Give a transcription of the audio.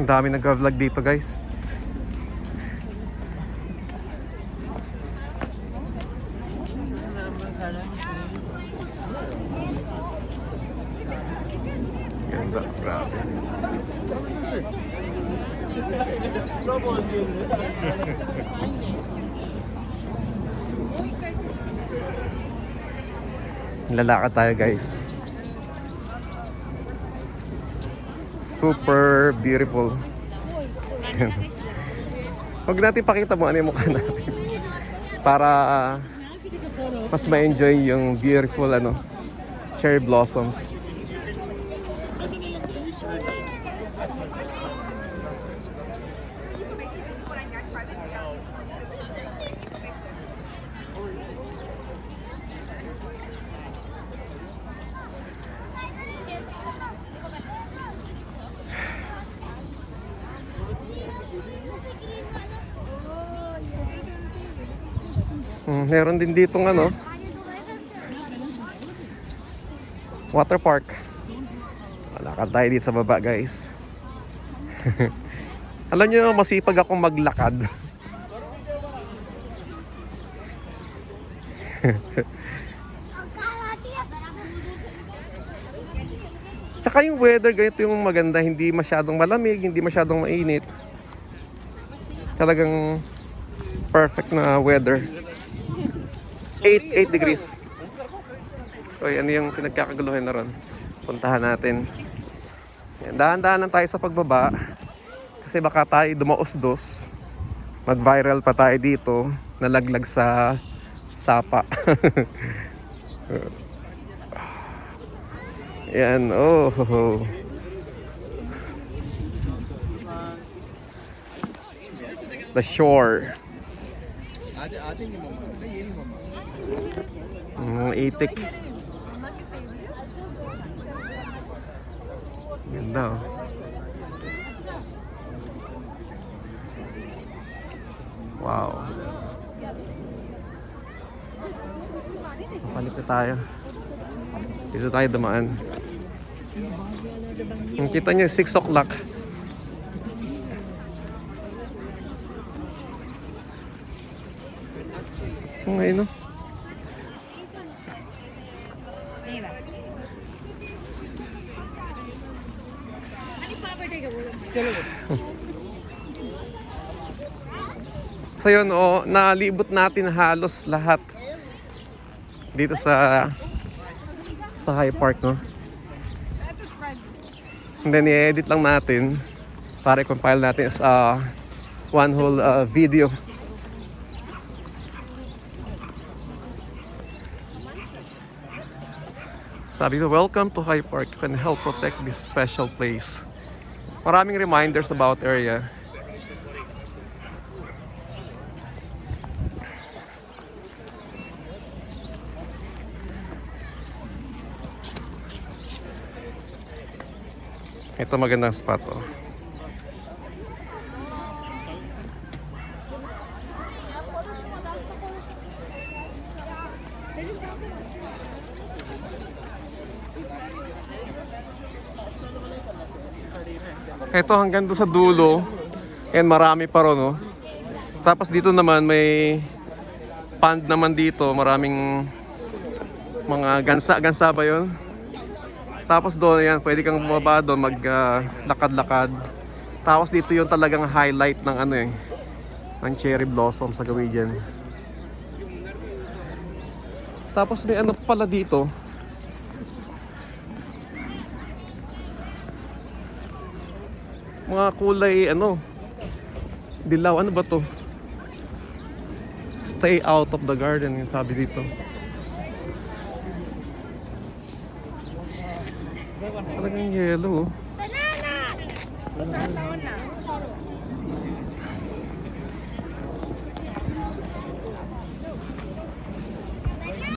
Ang dami nag-vlog dito, guys. Ganda, grabe. Lalakad tayo, guys. Super beautiful. Huwag natin pakita mo ano yung mukha natin para mas ma-enjoy yung beautiful cherry blossoms. Meron din ditong water park. Lakad tayo dito sa baba, guys. Alam niyo, masipag akong maglakad. Tsaka yung weather, ganito yung maganda. Hindi masyadong malamig, hindi masyadong mainit. Talagang perfect na weather. 8 degrees. Uy, ano yung pinagkakaguluhan na ron? Puntahan natin. Dahan-dahan lang tayo sa pagbaba. Kasi baka tayo dumaos-dos. Mag-viral pa tayo dito. Nalaglag sa sapa. Yan, oh. The shore. Itik. Ganda, oh. Wow. Palit na tayo. Dito tayo dumaan. Kita nyo, 6 o'clock. Ngayon, no? So yun, nalibot natin halos lahat dito sa High Park, no? And then i-edit lang natin para i-compile natin sa one whole video. Sabi ko, welcome to High Park. You can help protect this special place. Maraming reminders about area. Ito magandang spot, oh. Ito hanggang doon sa dulo. And marami pa ron, no? Tapos dito naman may pond naman dito. Maraming mga gansa ba yun? Tapos doon, yan, pwede kang bumaba doon, maglakad-lakad. Tapos dito yung talagang highlight ng ng cherry blossom sa gawin dyan. Tapos may pala dito. Mga kulay, dilaw. Ano ba to? Stay out of the garden, yung sabi dito. Talagang yellow. Banana!